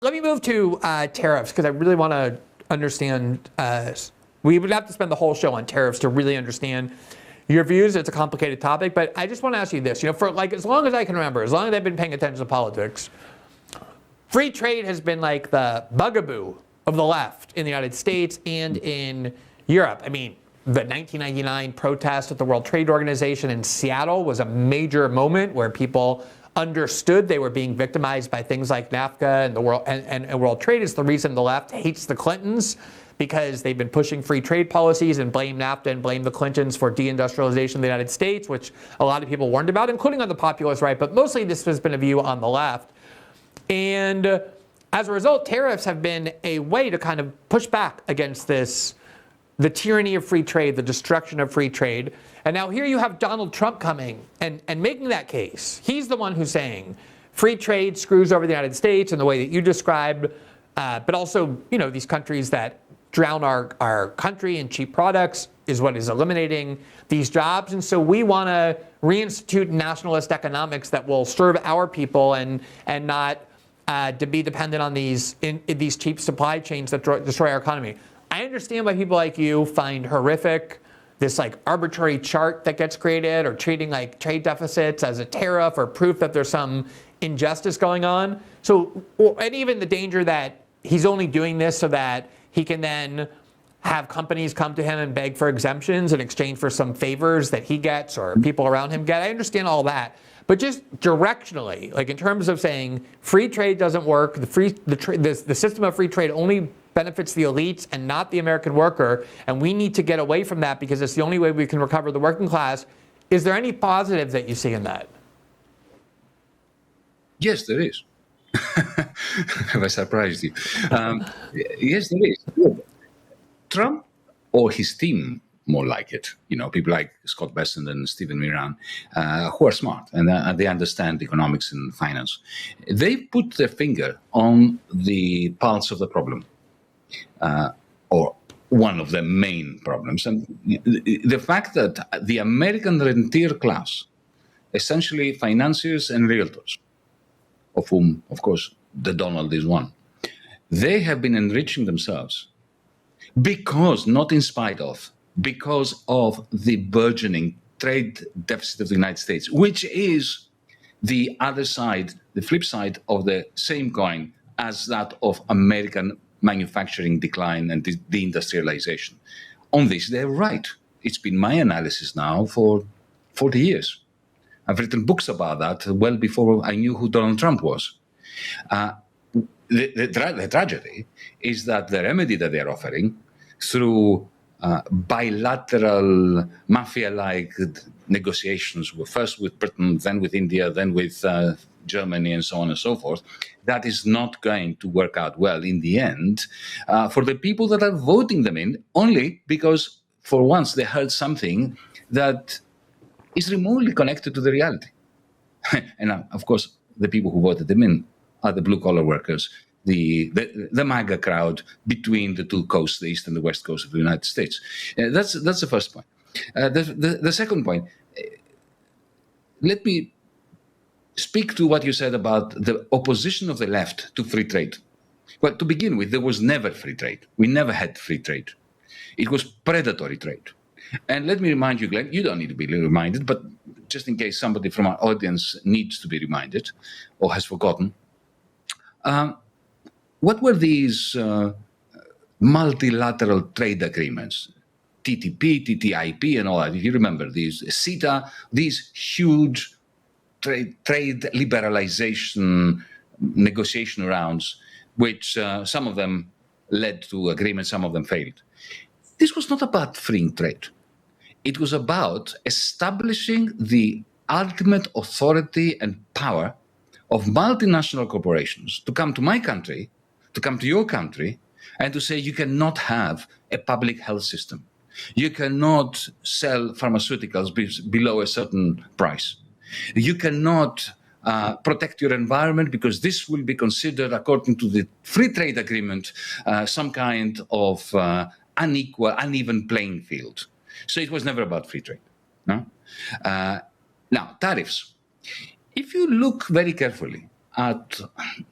let me move to tariffs, because I really want to understand. We would have to spend the whole show on tariffs to really understand your views. It's a complicated topic, but I just want to ask you this. For like as long as I can remember, as long as I've been paying attention to politics, free trade has been like the bugaboo of the left in the United States and in Europe. I mean, the 1999 protest at the World Trade Organization in Seattle was a major moment where people understood they were being victimized by things like NAFTA and the world and World Trade. Is the reason the left hates the Clintons, because they've been pushing free trade policies and blame NAFTA and blame the Clintons for deindustrialization of the United States, which a lot of people warned about, including on the populist right, but mostly this has been a view on the left. And as a result, tariffs have been a way to kind of push back against this, the tyranny of free trade, the destruction of free trade. And now here you have Donald Trump coming and making that case. He's the one who's saying free trade screws over the United States in the way that you described, but also, these countries that drown our country in cheap products is what is eliminating these jobs. And so we want to reinstitute nationalist economics that will serve our people and not to be dependent on these cheap supply chains that destroy our economy. I understand why people like you find horrific this like arbitrary chart that gets created, or treating like trade deficits as a tariff or proof that there's some injustice going on. So, and even the danger that he's only doing this so that he can then have companies come to him and beg for exemptions in exchange for some favors that he gets or people around him get. I understand all that. But just directionally, like in terms of saying free trade doesn't work, the system of free trade only benefits the elites and not the American worker, and we need to get away from that because it's the only way we can recover the working class. Is there any positives that you see in that? Yes, there is. Have I surprised you? Yes, there is. Trump, or his team, more like it, people like Scott Bessent and Stephen Miran, who are smart and they understand economics and finance. They put their finger on the pulse of the problem, or one of the main problems. And the fact that the American rentier class, essentially financiers and realtors, of whom, of course, the Donald is one, they have been enriching themselves because the burgeoning trade deficit of the United States, which is the other side, the flip side of the same coin as that of American manufacturing decline and deindustrialization. On this, they're right. It's been my analysis now for 40 years. I've written books about that well before I knew who Donald Trump was. The tragedy is that the remedy that they're offering through bilateral mafia-like negotiations, first with Britain, then with India, then with Germany, and so on and so forth, that is not going to work out well in the end for the people that are voting them in, only because for once they heard something that is remotely connected to the reality. And of course, the people who voted them in are the blue-collar workers, the MAGA crowd between the two coasts, the east and the west coast of the United States. That's the first point. The second point, let me speak to what you said about the opposition of the left to free trade. Well, to begin with, there was never free trade. We never had free trade. It was predatory trade. And let me remind you, Glenn, you don't need to be reminded, but just in case somebody from our audience needs to be reminded or has forgotten, what were these multilateral trade agreements? TTP, TTIP, and all that. If you remember these, CETA, these huge trade liberalization negotiation rounds, which some of them led to agreements, some of them failed. This was not about freeing trade. It was about establishing the ultimate authority and power of multinational corporations to come to my country, to come to your country, and to say you cannot have a public health system. You cannot sell pharmaceuticals below a certain price. You cannot protect your environment because this will be considered, according to the free trade agreement, some kind of uneven playing field. So it was never about free trade. No? Now, tariffs. If you look very carefully at,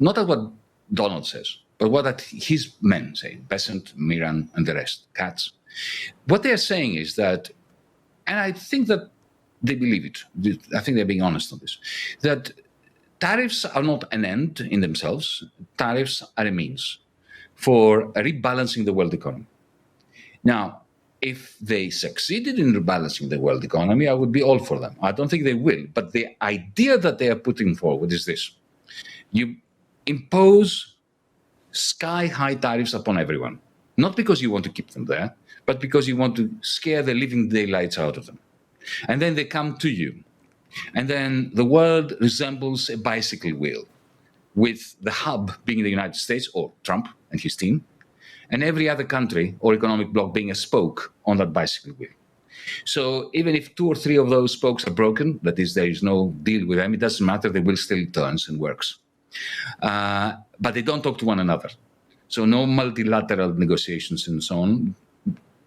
not at what Donald says, but what his men say, Besant, Miran, and the rest, Katz. What they're saying is that, and I think that they believe it, I think they're being honest on this, that tariffs are not an end in themselves. Tariffs are a means for rebalancing the world economy. Now, if they succeeded in rebalancing the world economy, I would be all for them. I don't think they will. But the idea that they are putting forward is this. You impose sky-high tariffs upon everyone, not because you want to keep them there, but because you want to scare the living daylights out of them. And then they come to you. And then the world resembles a bicycle wheel, with the hub being the United States, or Trump and his team, and every other country or economic bloc being a spoke on that bicycle wheel. So even if 2 or 3 of those spokes are broken, that is, there is no deal with them, it doesn't matter, the wheel still turns and works. But they don't talk to one another. So no multilateral negotiations and so on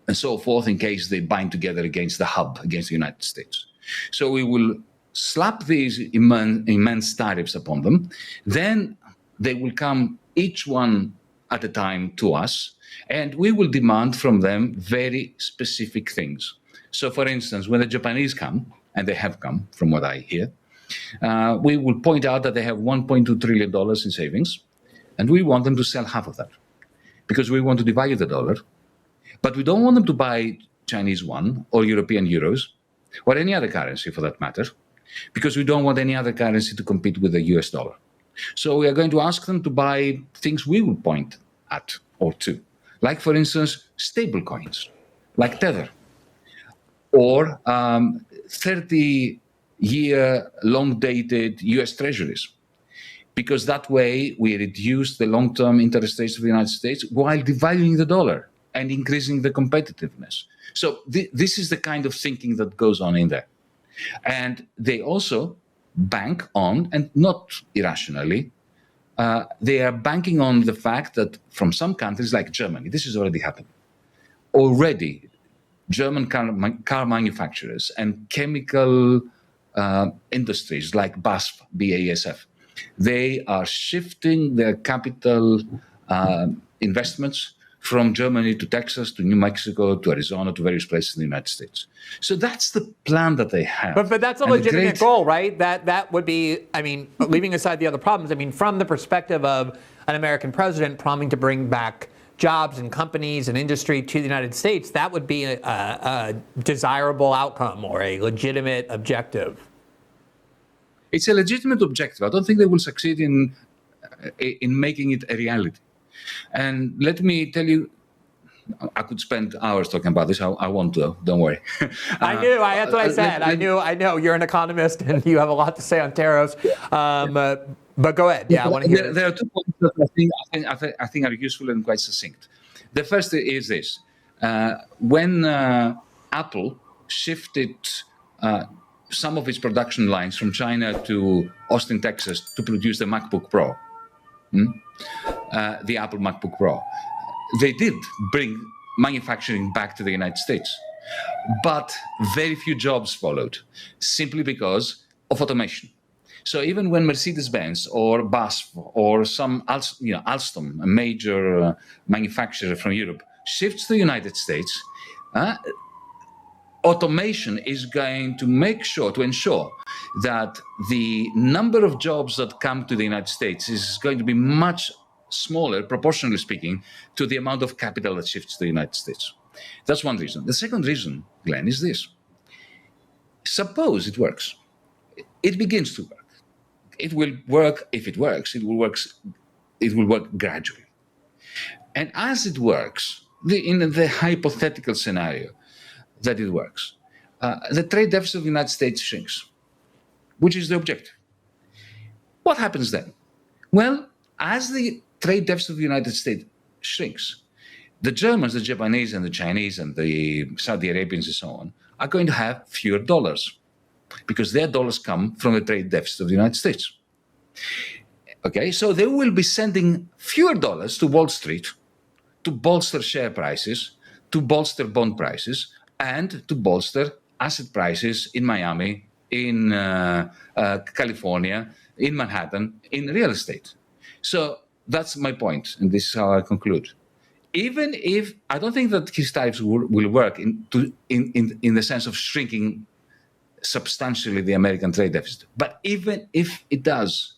and so forth in case they bind together against the hub, against the United States. So we will slap these immense tariffs upon them. Then they will come each one at a time to us, and we will demand from them very specific things. So, for instance, when the Japanese come, and they have come, from what I hear, we will point out that they have $1.2 trillion in savings, and we want them to sell half of that, because we want to devalue the dollar, but we don't want them to buy Chinese yuan or European euros, or any other currency for that matter, because we don't want any other currency to compete with the US dollar. So we are going to ask them to buy things we will point at or to, like, for instance, stable coins, like Tether, or 30-year long-dated US treasuries, because that way we reduce the long-term interest rates of the United States while devaluing the dollar and increasing the competitiveness. So this is the kind of thinking that goes on in there. And they also bank on, and not irrationally, they are banking on the fact that from some countries like Germany, this is already happening. Already, German car manufacturers and chemical industries like BASF, they are shifting their capital investments from Germany to Texas, to New Mexico, to Arizona, to various places in the United States. So that's the plan that they have. But that's a legitimate goal, right? That would be, I mean, leaving aside the other problems, I mean, from the perspective of an American president promising to bring back jobs and companies and industry to the United States, that would be a desirable outcome or a legitimate objective. It's a legitimate objective. I don't think they will succeed in making it a reality. And let me tell you, I could spend hours talking about this. I won't do. Don't worry. That's what I said. I know. You're an economist and you have a lot to say on tariffs. But go ahead. Yeah, I want to hear. There are 2 points that I think are useful and quite succinct. The first is this: when Apple shifted some of its production lines from China to Austin, Texas, to produce the MacBook Pro. The Apple MacBook Pro. They did bring manufacturing back to the United States, but very few jobs followed, simply because of automation. So even when Mercedes-Benz or BASF or some Alstom, a major manufacturer from Europe, shifts to the United States, automation is going to ensure that the number of jobs that come to the United States is going to be much smaller, proportionally speaking, to the amount of capital that shifts to the United States. That's one reason. The second reason, Glenn, is this. Suppose it works. It begins to work. It will work. If it works, it will work gradually. And as it works, in the hypothetical scenario that it works, the trade deficit of the United States shrinks, which is the objective. What happens then? Well, as the trade deficit of the United States shrinks, the Germans, the Japanese, and the Chinese, and the Saudi Arabians, and so on, are going to have fewer dollars, because their dollars come from the trade deficit of the United States. Okay, so they will be sending fewer dollars to Wall Street to bolster share prices, to bolster bond prices, and to bolster asset prices in Miami, in California, in Manhattan, in real estate. So that's my point, and this is how I conclude. Even if I don't think that his tariffs will work in the sense of shrinking substantially the American trade deficit, but even if it does,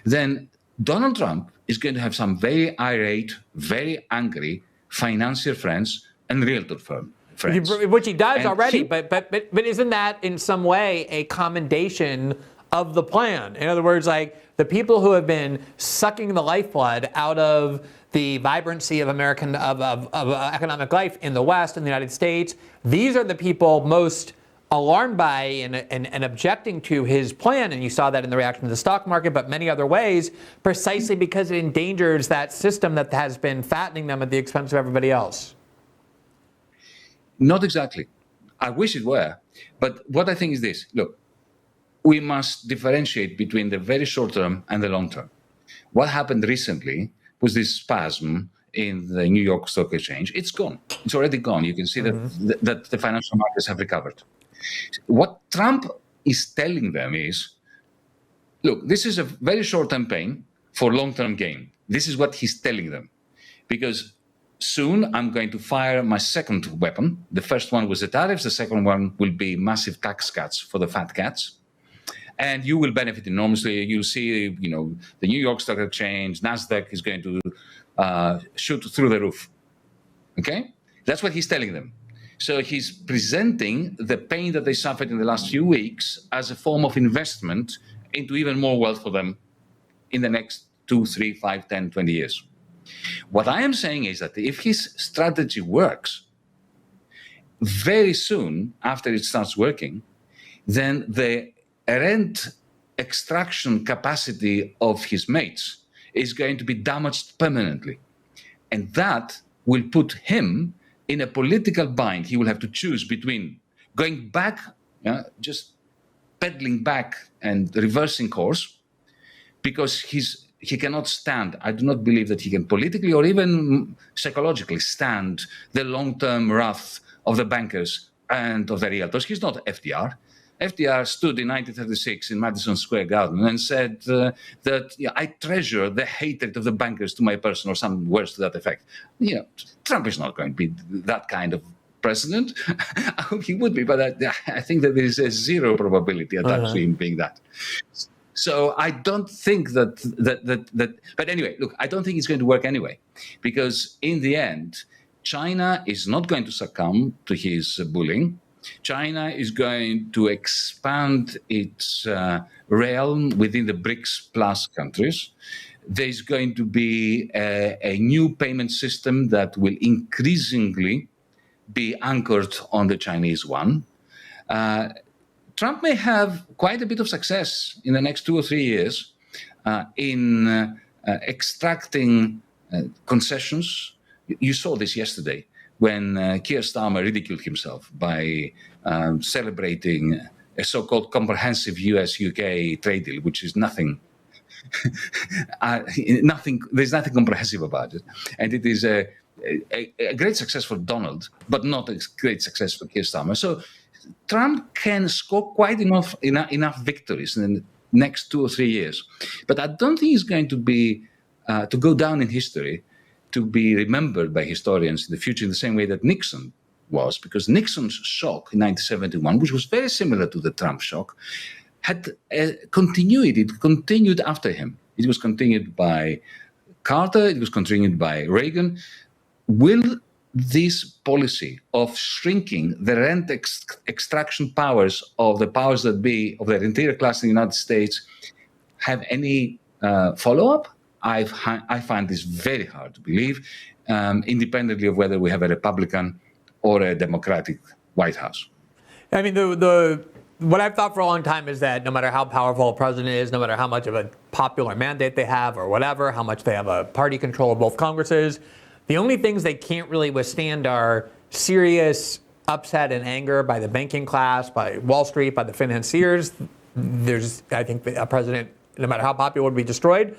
then Donald Trump is going to have some very irate, very angry financier friends and realtor friends. Which he does And already, he- but isn't that in some way a commendation of the plan? In other words, like the people who have been sucking the lifeblood out of the vibrancy of American of economic life in the West, in the United States, these are the people most alarmed by and objecting to his plan, and you saw that in the reaction to the stock market, but many other ways, precisely because it endangers that system that has been fattening them at the expense of everybody else. Not exactly. I wish it were. But what I think is this. Look, we must differentiate between the very short term and the long term. What happened recently was this spasm in the New York Stock Exchange. It's gone. It's already gone. You can see that the financial markets have recovered. What Trump is telling them is, look, this is a very short-term pain for long-term gain. This is what he's telling them. Because soon I'm going to fire my second weapon. The first one was the tariffs. The second one will be massive tax cuts for the fat cats. And you will benefit enormously. You'll see, the New York Stock Exchange, NASDAQ is going to shoot through the roof. Okay? That's what he's telling them. So he's presenting the pain that they suffered in the last few weeks as a form of investment into even more wealth for them in the next 2, 3, 5, 10, 20 years. What I am saying is that if his strategy works, very soon after it starts working, then the rent extraction capacity of his mates is going to be damaged permanently. And that will put him in a political bind. He will have to choose between going back, just pedaling back and reversing course, because he cannot stand. I do not believe that he can politically or even psychologically stand the long-term wrath of the bankers and of the realtors. He's not FDR. FDR stood in 1936 in Madison Square Garden and said that I treasure the hatred of the bankers to my person, or some words to that effect. Trump is not going to be that kind of president. I hope he would be, but I think that there is a zero probability attached to him being that. So I don't think that. But anyway, look, I don't think it's going to work anyway, because in the end, China is not going to succumb to his bullying. China is going to expand its realm within the BRICS plus countries. There's going to be a new payment system that will increasingly be anchored on the Chinese one. Trump may have quite a bit of success in the next 2 or 3 years in extracting concessions. You saw this yesterday when Keir Starmer ridiculed himself by celebrating a so-called comprehensive US-UK trade deal, which is nothing. There's nothing comprehensive about it. And it is a great success for Donald, but not a great success for Keir Starmer. So Trump can score quite enough victories in the next 2 or 3 years. But I don't think he's going to be to go down in history, to be remembered by historians in the future in the same way that Nixon was, because Nixon's shock in 1971, which was very similar to the Trump shock, had continuity. It continued after him. It was continued by Carter. It was continued by Reagan. Will this policy of shrinking the rent extraction powers of the powers that be of the interior class in the United States have any follow-up? I find this very hard to believe, independently of whether we have a Republican or a Democratic White House. I mean, what I've thought for a long time is that no matter how powerful a president is, no matter how much of a popular mandate they have or whatever, how much they have a party control of both Congresses, the only things they can't really withstand are serious upset and anger by the banking class, by Wall Street, by the financiers. I think a president, no matter how popular, would be destroyed.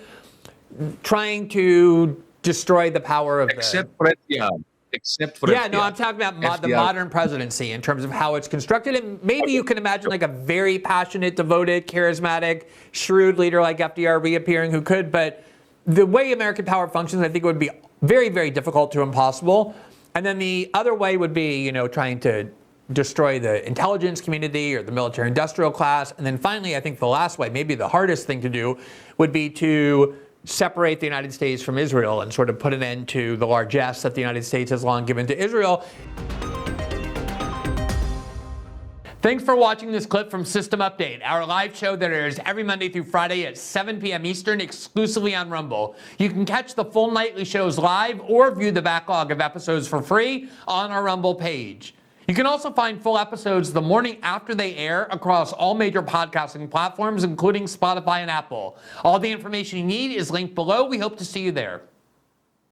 Trying to destroy the power of except for FDR. I'm talking about the modern presidency in terms of how it's constructed. And maybe you can imagine like a very passionate, devoted, charismatic, shrewd leader like FDR reappearing who could, but the way American power functions, I think it would be very, very difficult to impossible. And then the other way would be, trying to destroy the intelligence community or the military industrial class. And then finally, I think the last way, maybe the hardest thing to do, would be to separate the United States from Israel and sort of put an end to the largesse that the United States has long given to Israel. Thanks for watching this clip from System Update, our live show that airs every Monday through Friday at 7 p.m. Eastern, exclusively on Rumble. You can catch the full nightly shows live or view the backlog of episodes for free on our Rumble page. You can also find full episodes the morning after they air across all major podcasting platforms, including Spotify and Apple. All the information you need is linked below. We hope to see you there.